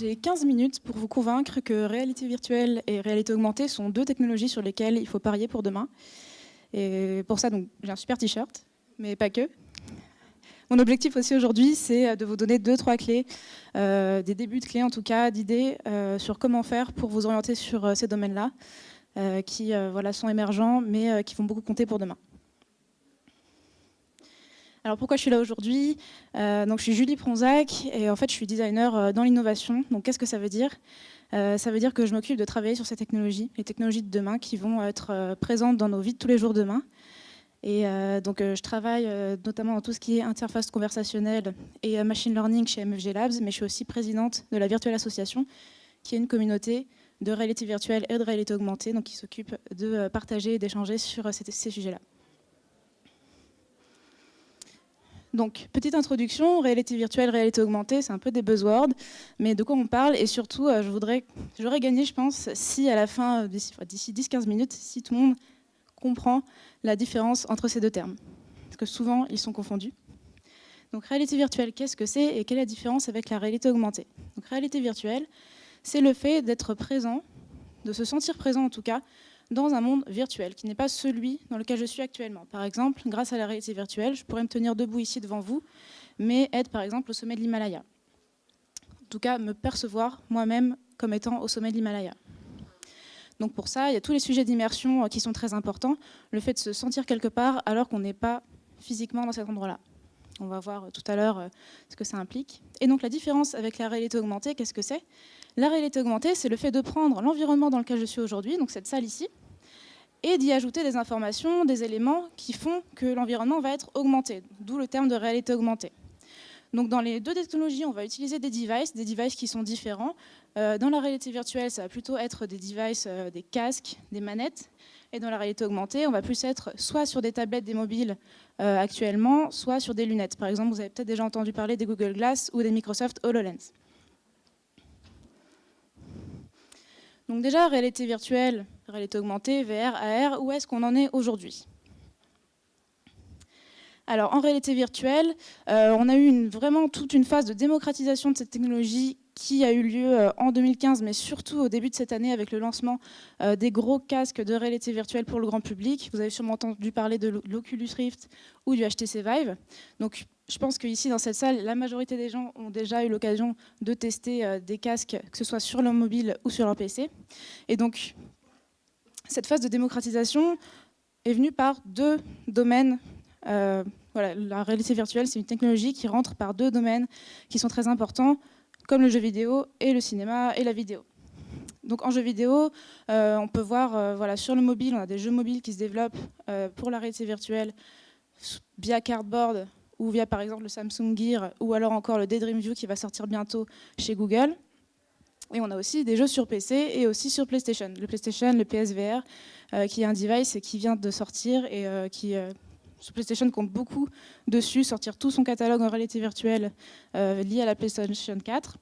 J'ai 15 minutes pour vous convaincre que réalité virtuelle et réalité augmentée sont deux technologies sur lesquelles il faut parier pour demain. Et pour ça, j'ai un super t-shirt, mais pas que. Mon objectif aussi aujourd'hui, c'est de vous donner 2-3 clés, des débuts de clés en tout cas, d'idées sur comment faire pour vous orienter sur ces domaines-là, qui sont émergents, mais qui vont beaucoup compter pour demain. Alors pourquoi je suis là aujourd'hui? Donc je suis Julie Pronzac et en fait je suis designer dans l'innovation. Donc qu'est-ce que ça veut dire? Ça veut dire que je m'occupe de travailler sur ces technologies, les technologies de demain qui vont être présentes dans nos vies de tous les jours demain. Et je travaille notamment dans tout ce qui est interface conversationnelle et machine learning chez MFG Labs, mais je suis aussi présidente de la Virtuelle Association, qui est une communauté de réalité virtuelle et de réalité augmentée, donc qui s'occupe de partager et d'échanger sur ces sujets-là. Donc, petite introduction, réalité virtuelle, réalité augmentée, c'est un peu des buzzwords, mais de quoi on parle? Et surtout, j'aurais gagné, je pense, si à la fin, d'ici 10-15 minutes, si tout le monde comprend la différence entre ces deux termes. Parce que souvent, ils sont confondus. Donc, réalité virtuelle, qu'est-ce que c'est et quelle est la différence avec la réalité augmentée? Donc, réalité virtuelle, c'est le fait d'être présent, de se sentir présent en tout cas, dans un monde virtuel, qui n'est pas celui dans lequel je suis actuellement. Par exemple, grâce à la réalité virtuelle, je pourrais me tenir debout ici devant vous, mais être par exemple au sommet de l'Himalaya. En tout cas, me percevoir moi-même comme étant au sommet de l'Himalaya. Donc pour ça, il y a tous les sujets d'immersion qui sont très importants. Le fait de se sentir quelque part alors qu'on n'est pas physiquement dans cet endroit-là. On va voir tout à l'heure ce que ça implique. Et donc la différence avec la réalité augmentée, qu'est-ce que c'est? La réalité augmentée, c'est le fait de prendre l'environnement dans lequel je suis aujourd'hui, donc cette salle ici, et d'y ajouter des informations, des éléments qui font que l'environnement va être augmenté, d'où le terme de réalité augmentée. Donc dans les deux technologies, on va utiliser des devices qui sont différents. Dans la réalité virtuelle, ça va plutôt être des devices, des casques, des manettes. Et dans la réalité augmentée, on va plus être soit sur des tablettes, des mobiles actuellement, soit sur des lunettes. Par exemple, vous avez peut-être déjà entendu parler des Google Glass ou des Microsoft HoloLens. Donc déjà, réalité virtuelle, réalité augmentée, VR, AR, où est-ce qu'on en est aujourd'hui? Alors en réalité virtuelle, on a eu vraiment toute une phase de démocratisation de cette technologie qui a eu lieu en 2015, mais surtout au début de cette année avec le lancement des gros casques de réalité virtuelle pour le grand public. Vous avez sûrement entendu parler de l'Oculus Rift ou du HTC Vive. Donc je pense qu'ici, dans cette salle, la majorité des gens ont déjà eu l'occasion de tester des casques, que ce soit sur leur mobile ou sur leur PC. Et donc, cette phase de démocratisation est venue par deux domaines. La réalité virtuelle, c'est une technologie qui rentre par deux domaines qui sont très importants, comme le jeu vidéo et le cinéma et la vidéo. Donc en jeu vidéo, on peut voir sur le mobile, on a des jeux mobiles qui se développent pour la réalité virtuelle via Cardboard, ou via par exemple le Samsung Gear, ou alors encore le Daydream View qui va sortir bientôt chez Google. Et on a aussi des jeux sur PC et aussi sur PlayStation. Le PlayStation, le PSVR, qui est un device qui vient de sortir et qui, sur PlayStation, compte beaucoup dessus, sortir tout son catalogue en réalité virtuelle lié à la PlayStation 4.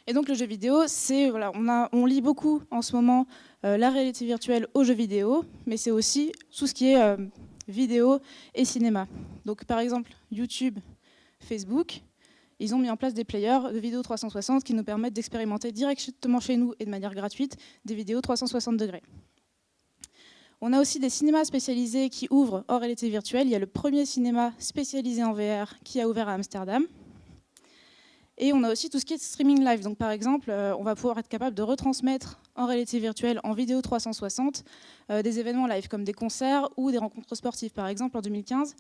Et donc le jeu vidéo, on lie beaucoup en ce moment la réalité virtuelle aux jeux vidéo, mais c'est aussi tout ce qui est vidéo et cinéma. Donc par exemple, YouTube, Facebook, ils ont mis en place des players de vidéos 360 qui nous permettent d'expérimenter directement chez nous et de manière gratuite des vidéos 360 degrés. On a aussi des cinémas spécialisés qui ouvrent en réalité virtuelle. Il y a le premier cinéma spécialisé en VR qui a ouvert à Amsterdam. Et on a aussi tout ce qui est streaming live. Donc par exemple, on va pouvoir être capable de retransmettre en réalité virtuelle, en vidéo 360, des événements live comme des concerts ou des rencontres sportives. Par exemple, en 2015,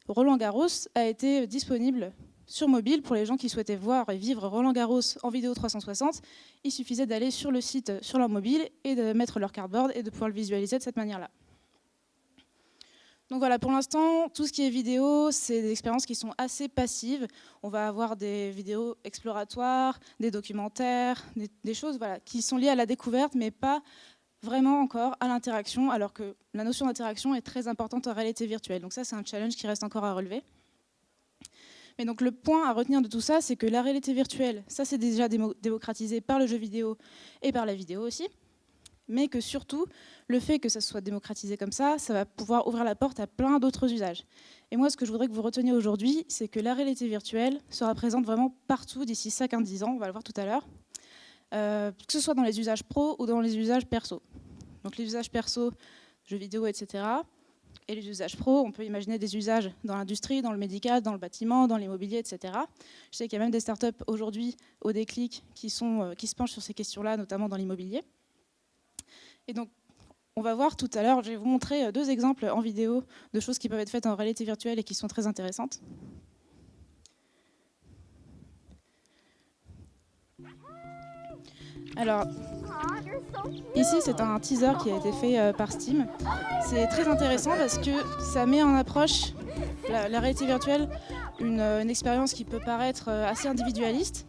Roland-Garros a été disponible sur mobile pour les gens qui souhaitaient voir et vivre Roland-Garros en vidéo 360. Il suffisait d'aller sur le site sur leur mobile et de mettre leur cardboard et de pouvoir le visualiser de cette manière-là. Donc voilà, pour l'instant, tout ce qui est vidéo, c'est des expériences qui sont assez passives. On va avoir des vidéos exploratoires, des documentaires, des choses qui sont liées à la découverte, mais pas vraiment encore à l'interaction, alors que la notion d'interaction est très importante en réalité virtuelle. Donc ça, c'est un challenge qui reste encore à relever. Mais donc le point à retenir de tout ça, c'est que la réalité virtuelle, ça c'est déjà démocratisé par le jeu vidéo et par la vidéo aussi. mais que surtout, le fait que ça soit démocratisé comme ça va pouvoir ouvrir la porte à plein d'autres usages. Et moi, ce que je voudrais que vous reteniez aujourd'hui, c'est que la réalité virtuelle sera présente vraiment partout d'ici 5 à 10 ans, on va le voir tout à l'heure, que ce soit dans les usages pro ou dans les usages perso. Donc les usages perso, jeux vidéo, etc. Et les usages pro, on peut imaginer des usages dans l'industrie, dans le médical, dans le bâtiment, dans l'immobilier, etc. Je sais qu'il y a même des startups aujourd'hui au déclic qui se penchent sur ces questions-là, notamment dans l'immobilier. Et donc, on va voir tout à l'heure, je vais vous montrer 2 exemples en vidéo de choses qui peuvent être faites en réalité virtuelle et qui sont très intéressantes. Alors, ici, c'est un teaser qui a été fait par Steam. C'est très intéressant parce que ça met en approche la réalité virtuelle, une expérience qui peut paraître assez individualiste.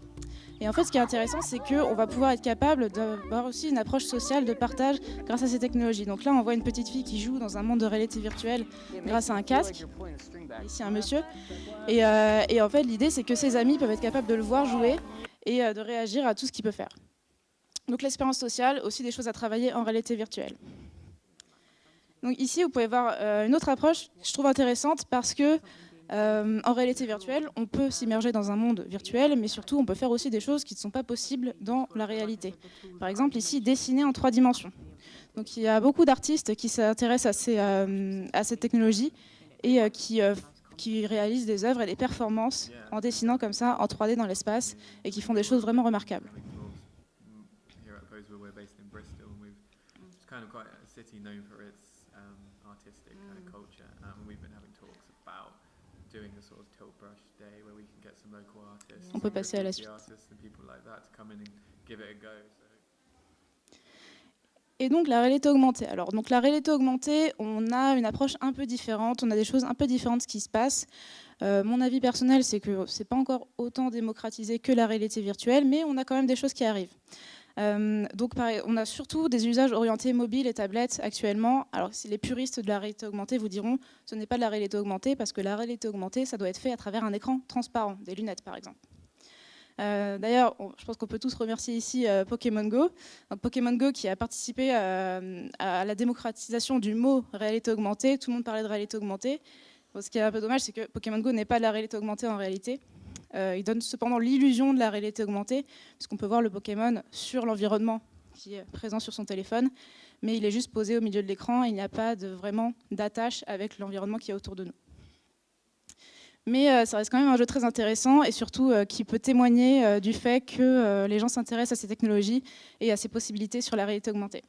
Et en fait, ce qui est intéressant, c'est qu'on va pouvoir être capable d'avoir aussi une approche sociale de partage grâce à ces technologies. Donc là, on voit une petite fille qui joue dans un monde de réalité virtuelle grâce à un casque. Ici, un monsieur. Et en fait, l'idée, c'est que ses amis peuvent être capables de le voir jouer et de réagir à tout ce qu'il peut faire. Donc l'expérience sociale, aussi des choses à travailler en réalité virtuelle. Donc ici, vous pouvez voir une autre approche que je trouve intéressante parce que en réalité virtuelle, on peut s'immerger dans un monde virtuel, mais surtout, on peut faire aussi des choses qui ne sont pas possibles dans la réalité. Par exemple, ici, dessiner en 3 dimensions. Donc il y a beaucoup d'artistes qui s'intéressent à cette technologie et qui réalisent des œuvres et des performances en dessinant comme ça en 3D dans l'espace et qui font des choses vraiment remarquables. On peut passer à la suite. Et donc la réalité augmentée. Alors donc la réalité augmentée, on a une approche un peu différente, on a des choses un peu différentes qui se passent. Mon avis personnel, c'est que c'est pas encore autant démocratisé que la réalité virtuelle, mais on a quand même des choses qui arrivent. Donc on a surtout des usages orientés mobiles et tablettes actuellement. Alors si les puristes de la réalité augmentée vous diront ce n'est pas de la réalité augmentée parce que la réalité augmentée ça doit être fait à travers un écran transparent, des lunettes par exemple. D'ailleurs, je pense qu'on peut tous remercier ici Pokémon Go. Donc, Pokémon Go qui a participé à la démocratisation du mot réalité augmentée. Tout le monde parlait de réalité augmentée. Bon, ce qui est un peu dommage, c'est que Pokémon Go n'est pas de la réalité augmentée en réalité. Il donne cependant l'illusion de la réalité augmentée, puisqu'on peut voir le Pokémon sur l'environnement qui est présent sur son téléphone, mais il est juste posé au milieu de l'écran, il n'y a pas vraiment d'attache avec l'environnement qui est autour de nous. Mais ça reste quand même un jeu très intéressant et surtout qui peut témoigner du fait que les gens s'intéressent à ces technologies et à ces possibilités sur la réalité augmentée.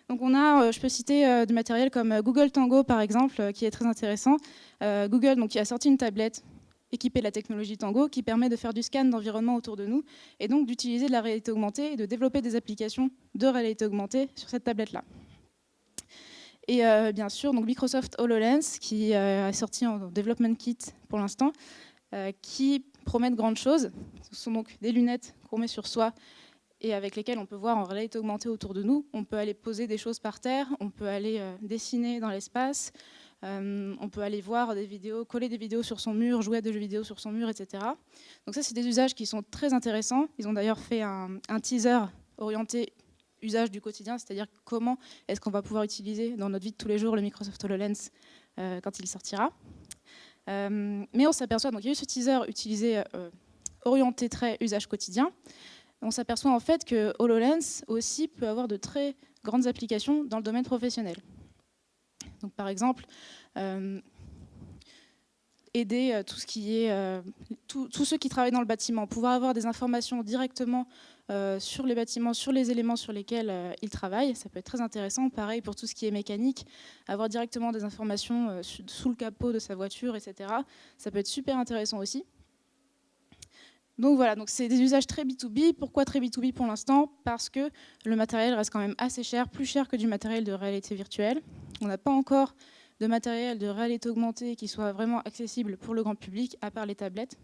Donc on a, je peux citer du matériel comme Google Tango par exemple, qui est très intéressant. Google donc, qui a sorti une tablette équipée de la technologie Tango qui permet de faire du scan d'environnement autour de nous et donc d'utiliser de la réalité augmentée et de développer des applications de réalité augmentée sur cette tablette-là. Et bien sûr, donc Microsoft HoloLens, qui est sorti en Development Kit pour l'instant, qui promet de grandes choses. Ce sont donc des lunettes qu'on met sur soi et avec lesquelles on peut voir en réalité augmentée autour de nous. On peut aller poser des choses par terre, on peut aller dessiner dans l'espace, on peut aller voir des vidéos, coller des vidéos sur son mur, jouer à des jeux vidéo sur son mur, etc. Donc ça, c'est des usages qui sont très intéressants. Ils ont d'ailleurs fait un teaser orienté usage du quotidien, c'est-à-dire comment est-ce qu'on va pouvoir utiliser dans notre vie de tous les jours le Microsoft HoloLens quand il sortira. Mais on s'aperçoit, donc il y a eu ce teaser utilisé orienté très usage quotidien. On s'aperçoit en fait que HoloLens aussi peut avoir de très grandes applications dans le domaine professionnel. Donc par exemple, aider tout ce qui est tous ceux qui travaillent dans le bâtiment, pouvoir avoir des informations directement sur les bâtiments, sur les éléments sur lesquels ils travaillent, ça peut être très intéressant. Pareil pour tout ce qui est mécanique, avoir directement des informations sous le capot de sa voiture, etc. Ça peut être super intéressant aussi. Donc voilà, donc c'est des usages très B2B. Pourquoi très B2B pour l'instant? Parce que le matériel reste quand même assez cher, plus cher que du matériel de réalité virtuelle. On n'a pas encore de matériel de réalité augmentée qui soit vraiment accessible pour le grand public, à part les tablettes.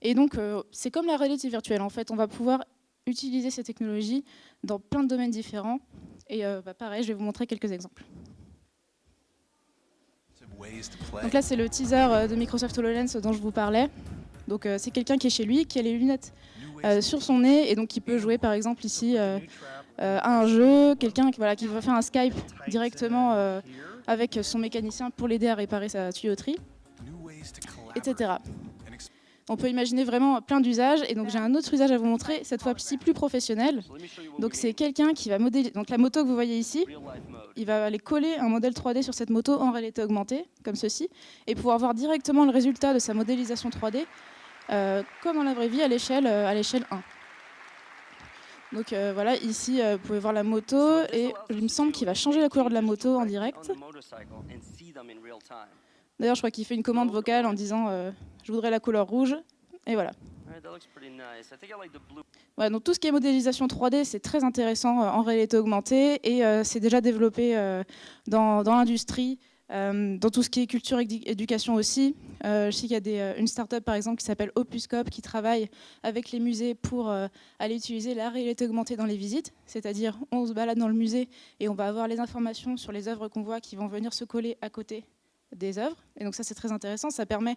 Et donc, c'est comme la réalité virtuelle. En fait, on va pouvoir utiliser ces technologies dans plein de domaines différents. Et pareil, je vais vous montrer quelques exemples. Donc là, c'est le teaser de Microsoft HoloLens dont je vous parlais. Donc c'est quelqu'un qui est chez lui, qui a les lunettes sur son nez et donc qui peut jouer par exemple ici à un jeu, quelqu'un voilà, qui va faire un Skype directement avec son mécanicien pour l'aider à réparer sa tuyauterie, etc. On peut imaginer vraiment plein d'usages. Et donc j'ai un autre usage à vous montrer, cette fois-ci plus professionnel. Donc c'est quelqu'un qui va modéliser. Donc la moto que vous voyez ici, il va aller coller un modèle 3D sur cette moto en réalité augmentée, comme ceci, et pouvoir voir directement le résultat de sa modélisation 3D, comme dans la vraie vie, à l'échelle 1. Donc voilà, ici vous pouvez voir la moto, et il me semble qu'il va changer la couleur de la moto en direct. D'ailleurs, je crois qu'il fait une commande vocale en disant je voudrais la couleur rouge, et voilà. Ouais, donc tout ce qui est modélisation 3D, c'est très intéressant en réalité augmentée, et c'est déjà développé dans l'industrie, dans tout ce qui est culture et éducation aussi. Je sais qu'il y a une start-up par exemple qui s'appelle Opuscope qui travaille avec les musées pour aller utiliser la réalité augmentée dans les visites, c'est-à-dire on se balade dans le musée et on va avoir les informations sur les œuvres qu'on voit qui vont venir se coller à côté des œuvres. Et donc ça c'est très intéressant, ça permet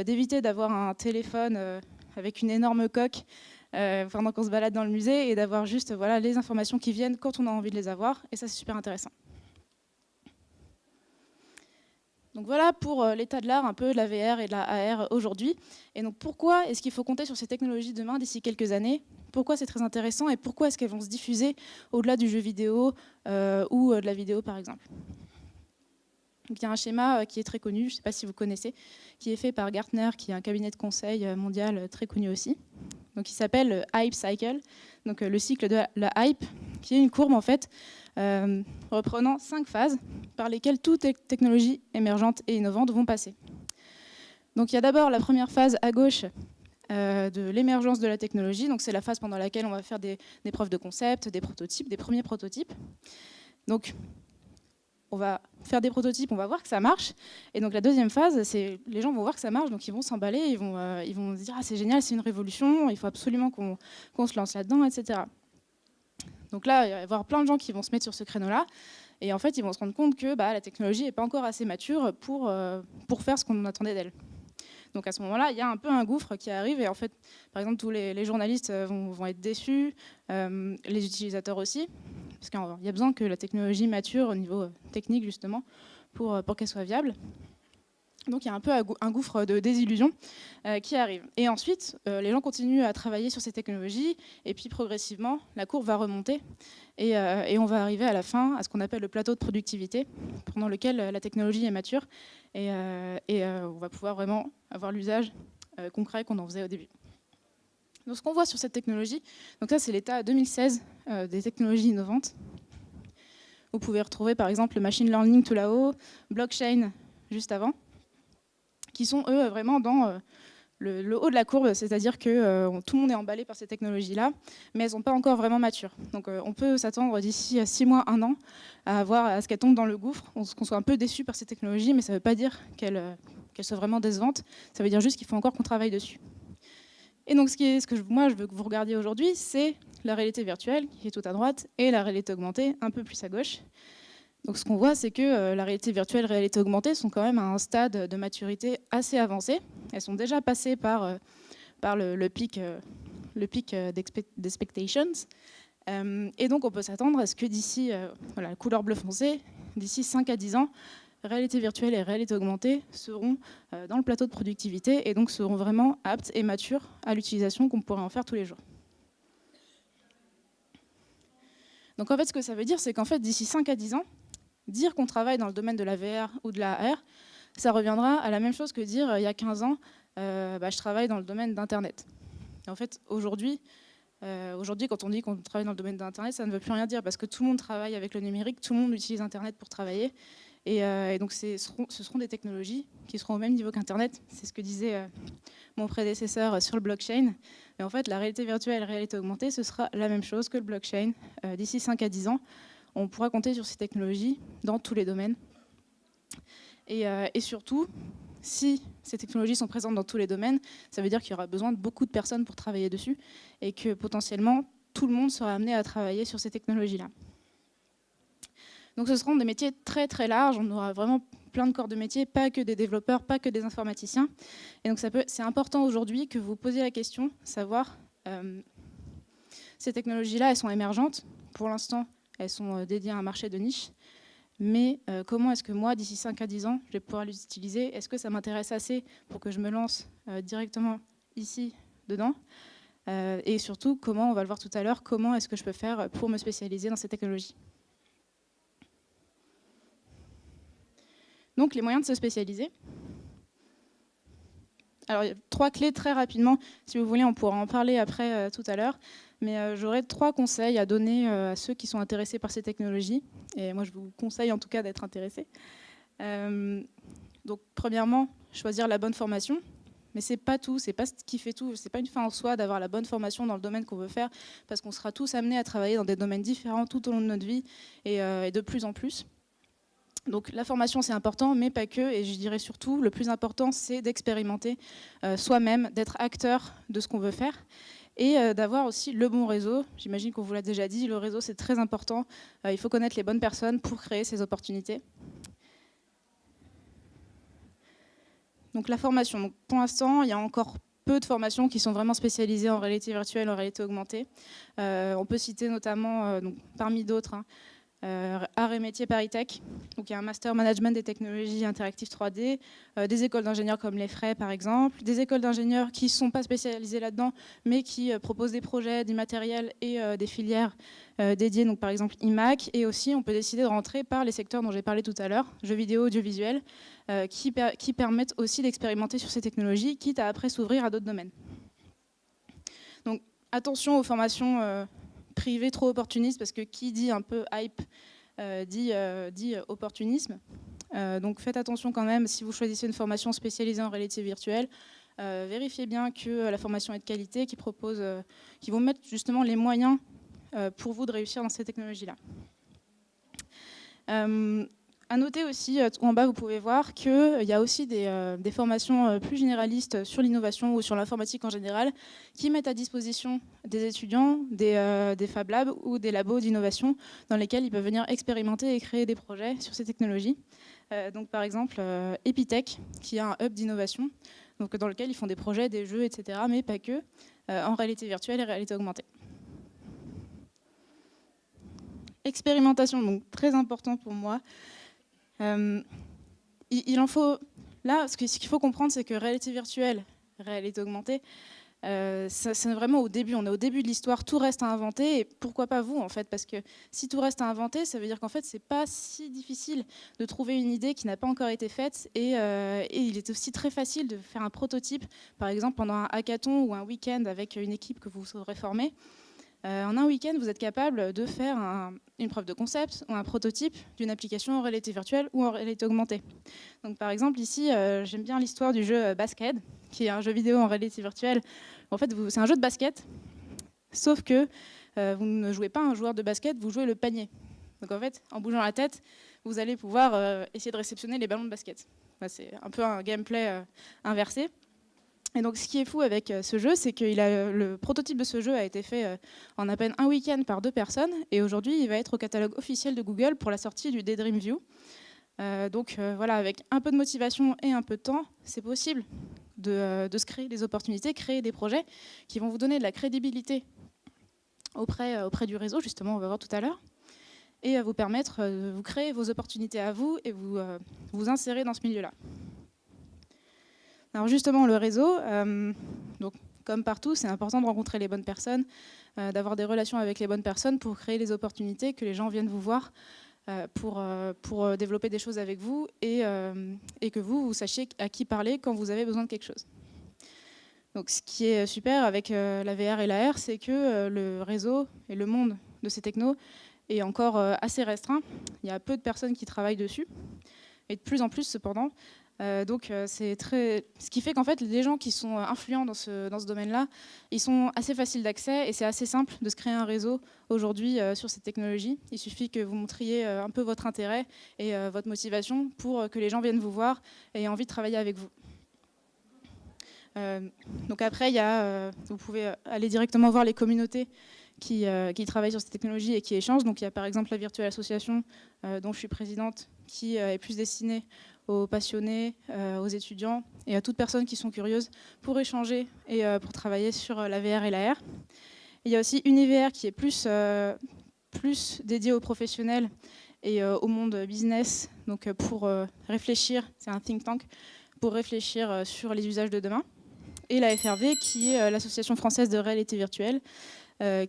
d'éviter d'avoir un téléphone avec une énorme coque pendant qu'on se balade dans le musée, et d'avoir juste voilà, les informations qui viennent quand on a envie de les avoir, et ça c'est super intéressant. Donc voilà pour l'état de l'art, un peu de la VR et de la AR aujourd'hui. Et donc pourquoi est-ce qu'il faut compter sur ces technologies demain, d'ici quelques années? Pourquoi c'est très intéressant, et pourquoi est-ce qu'elles vont se diffuser au-delà du jeu vidéo ou de la vidéo par exemple? Donc, il y a un schéma qui est très connu, je ne sais pas si vous connaissez, qui est fait par Gartner, qui est un cabinet de conseil mondial très connu aussi. Donc, il s'appelle le Hype Cycle, donc le cycle de la hype, qui est une courbe en fait reprenant 5 phases par lesquelles toutes les technologies émergentes et innovantes vont passer. Donc, il y a d'abord la première phase à gauche de l'émergence de la technologie. Donc, c'est la phase pendant laquelle on va faire des preuves de concept, des prototypes, des premiers prototypes. Donc, on va faire des prototypes, on va voir que ça marche. Et donc la deuxième phase, c'est les gens vont voir que ça marche, donc ils vont s'emballer, ils vont se dire ah, c'est génial, c'est une révolution, il faut absolument qu'on se lance là-dedans, etc. Donc là, il va y avoir plein de gens qui vont se mettre sur ce créneau-là, et en fait, ils vont se rendre compte que la technologie n'est pas encore assez mature pour faire ce qu'on attendait d'elle. Donc à ce moment-là, il y a un peu un gouffre qui arrive, et en fait, par exemple, tous les journalistes vont être déçus, les utilisateurs aussi, parce qu'il y a besoin que la technologie mature au niveau technique, justement, pour qu'elle soit viable. Donc il y a un peu un gouffre de désillusion qui arrive. Et ensuite, les gens continuent à travailler sur ces technologies, et puis progressivement, la courbe va remonter, et on va arriver à la fin à ce qu'on appelle le plateau de productivité, pendant lequel la technologie est mature, et on va pouvoir vraiment avoir l'usage concret qu'on en faisait au début. Donc ce qu'on voit sur cette technologie, donc ça c'est l'état 2016 des technologies innovantes. Vous pouvez retrouver par exemple le machine learning tout là-haut, blockchain juste avant, qui sont eux vraiment dans le haut de la courbe, c'est-à-dire que tout le monde est emballé par ces technologies-là, mais elles ne sont pas encore vraiment matures. Donc on peut s'attendre d'ici 6 mois, 1 an, à ce qu'elles tombent dans le gouffre, qu'on soit un peu déçu par ces technologies, mais ça ne veut pas dire qu'elles soient vraiment décevantes, ça veut dire juste qu'il faut encore qu'on travaille dessus. Et donc moi je veux que vous regardiez aujourd'hui, c'est la réalité virtuelle, qui est tout à droite, et la réalité augmentée, un peu plus à gauche. Donc ce qu'on voit, c'est que la réalité virtuelle et la réalité augmentée sont quand même à un stade de maturité assez avancé. Elles sont déjà passées par le pic d'expectations. Et donc on peut s'attendre à ce que d'ici, la couleur bleu foncé, d'ici 5 à 10 ans, réalité virtuelle et réalité augmentée seront dans le plateau de productivité, et donc seront vraiment aptes et matures à l'utilisation qu'on pourrait en faire tous les jours. Donc en fait, ce que ça veut dire, c'est qu'en fait, d'ici 5 à 10 ans, dire qu'on travaille dans le domaine de la VR ou de la AR, ça reviendra à la même chose que dire il y a 15 ans, je travaille dans le domaine d'Internet. En fait, aujourd'hui, quand on dit qu'on travaille dans le domaine d'Internet, ça ne veut plus rien dire, parce que tout le monde travaille avec le numérique, tout le monde utilise Internet pour travailler. Et donc ce seront des technologies qui seront au même niveau qu'Internet. C'est ce que disait mon prédécesseur sur le blockchain. Mais en fait, la réalité virtuelle et la réalité augmentée, ce sera la même chose que le blockchain. D'ici 5 à 10 ans, on pourra compter sur ces technologies dans tous les domaines. Et surtout, si ces technologies sont présentes dans tous les domaines, ça veut dire qu'il y aura besoin de beaucoup de personnes pour travailler dessus, et que potentiellement, tout le monde sera amené à travailler sur ces technologies-là. Donc ce seront des métiers très très larges, on aura vraiment plein de corps de métiers, pas que des développeurs, pas que des informaticiens. Et donc c'est important aujourd'hui que vous posiez la question, savoir, ces technologies-là, elles sont émergentes, pour l'instant, elles sont dédiées à un marché de niche. Mais comment est-ce que moi, d'ici 5 à 10 ans, je vais pouvoir les utiliser? Est-ce que ça m'intéresse assez pour que je me lance directement ici, dedans? Et surtout, comment, on va le voir tout à l'heure, comment est-ce que je peux faire pour me spécialiser dans ces technologies? Donc, les moyens de se spécialiser. Alors, il y a 3 clés très rapidement. Si vous voulez, on pourra en parler après tout à l'heure. Mais j'aurais 3 conseils à donner à ceux qui sont intéressés par ces technologies. Et moi, je vous conseille en tout cas d'être intéressés. Donc, premièrement, choisir la bonne formation. Mais c'est pas tout, c'est pas ce qui fait tout. C'est pas une fin en soi d'avoir la bonne formation dans le domaine qu'on veut faire, parce qu'on sera tous amenés à travailler dans des domaines différents tout au long de notre vie et de plus en plus. Donc la formation c'est important, mais pas que, et je dirais surtout, le plus important c'est d'expérimenter soi-même, d'être acteur de ce qu'on veut faire, et d'avoir aussi le bon réseau. J'imagine qu'on vous l'a déjà dit, le réseau c'est très important, il faut connaître les bonnes personnes pour créer ces opportunités. Donc la formation, donc, pour l'instant il y a encore peu de formations qui sont vraiment spécialisées en réalité virtuelle, en réalité augmentée. On peut citer notamment, donc, parmi d'autres, Arts et métiers Paris-Tech, donc il y a un master management des technologies interactives 3D, des écoles d'ingénieurs comme les Frais par exemple, des écoles d'ingénieurs qui ne sont pas spécialisées là-dedans, mais qui proposent des projets, du matériel et des filières dédiées, donc par exemple IMAC, et aussi on peut décider de rentrer par les secteurs dont j'ai parlé tout à l'heure, jeux vidéo, audiovisuel, qui permettent aussi d'expérimenter sur ces technologies, quitte à après s'ouvrir à d'autres domaines. Donc attention aux formations privé trop opportuniste, parce que qui dit un peu hype dit opportunisme. Donc faites attention quand même, si vous choisissez une formation spécialisée en réalité virtuelle, vérifiez bien que la formation est de qualité, qui vont mettre justement les moyens pour vous de réussir dans ces technologies-là. À noter aussi, en bas, vous pouvez voir qu'il y a aussi des formations plus généralistes sur l'innovation ou sur l'informatique en général qui mettent à disposition des étudiants des Fab Labs ou des labos d'innovation dans lesquels ils peuvent venir expérimenter et créer des projets sur ces technologies. Donc, par exemple, Epitech, qui est un hub d'innovation, donc dans lequel ils font des projets, des jeux, etc., mais pas que, en réalité virtuelle et réalité augmentée. Expérimentation, donc très important pour moi. Il en faut, là, ce qu'il faut comprendre, c'est que réalité virtuelle, réalité augmentée, c'est vraiment au début, on est au début de l'histoire, tout reste à inventer, et pourquoi pas vous en fait, parce que si tout reste à inventer, ça veut dire qu'en fait c'est pas si difficile de trouver une idée qui n'a pas encore été faite, et il est aussi très facile de faire un prototype, par exemple pendant un hackathon ou un week-end avec une équipe que vous aurez formée. En un week-end, vous êtes capable de faire une preuve de concept ou un prototype d'une application en réalité virtuelle ou en réalité augmentée. Donc, par exemple, ici, j'aime bien l'histoire du jeu Basket, qui est un jeu vidéo en réalité virtuelle. En fait, c'est un jeu de basket, sauf que vous ne jouez pas un joueur de basket, vous jouez le panier. Donc, en fait, en bougeant la tête, vous allez pouvoir essayer de réceptionner les ballons de basket. Enfin, c'est un peu un gameplay inversé. Et donc, ce qui est fou avec ce jeu, c'est que le prototype de ce jeu a été fait en à peine un week-end par 2 personnes. Et aujourd'hui, il va être au catalogue officiel de Google pour la sortie du Daydream View. Donc, voilà, avec un peu de motivation et un peu de temps, c'est possible de se créer des opportunités, créer des projets qui vont vous donner de la crédibilité auprès du réseau, justement, on va voir tout à l'heure, et vous permettre de vous créer vos opportunités à vous et vous insérer dans ce milieu-là. Alors justement, le réseau, donc, comme partout, c'est important de rencontrer les bonnes personnes, d'avoir des relations avec les bonnes personnes pour créer les opportunités, que les gens viennent vous voir pour développer des choses avec vous et que vous sachiez à qui parler quand vous avez besoin de quelque chose. Donc ce qui est super avec la VR et la AR, c'est que le réseau et le monde de ces technos est encore assez restreint. Il y a peu de personnes qui travaillent dessus, et de plus en plus cependant. Donc c'est ce qui fait qu'en fait les gens qui sont influents dans ce domaine-là, ils sont assez faciles d'accès et c'est assez simple de se créer un réseau aujourd'hui sur cette technologie. Il suffit que vous montriez un peu votre intérêt et votre motivation pour que les gens viennent vous voir et aient envie de travailler avec vous. Donc après, vous pouvez aller directement voir les communautés qui travaillent sur ces technologies et qui échangent. Donc il y a par exemple la Virtual Association dont je suis présidente, qui est plus destinée aux passionnés, aux étudiants et à toutes personnes qui sont curieuses pour échanger et pour travailler sur la VR et la AR. Il y a aussi Univr qui est plus plus dédié aux professionnels et au monde business, donc pour réfléchir, c'est un think tank, pour réfléchir sur les usages de demain. Et la FRV, qui est l'Association française de réalité virtuelle,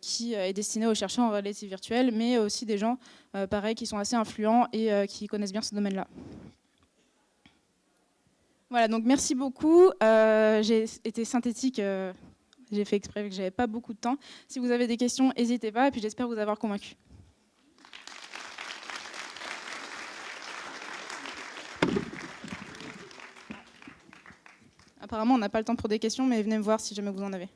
qui est destinée aux chercheurs en réalité virtuelle, mais aussi des gens, pareil, qui sont assez influents et qui connaissent bien ce domaine-là. Voilà, donc merci beaucoup. J'ai été synthétique, j'ai fait exprès que j'avais pas beaucoup de temps. Si vous avez des questions, n'hésitez pas, et puis j'espère vous avoir convaincu. Apparemment, on n'a pas le temps pour des questions, mais venez me voir si jamais vous en avez.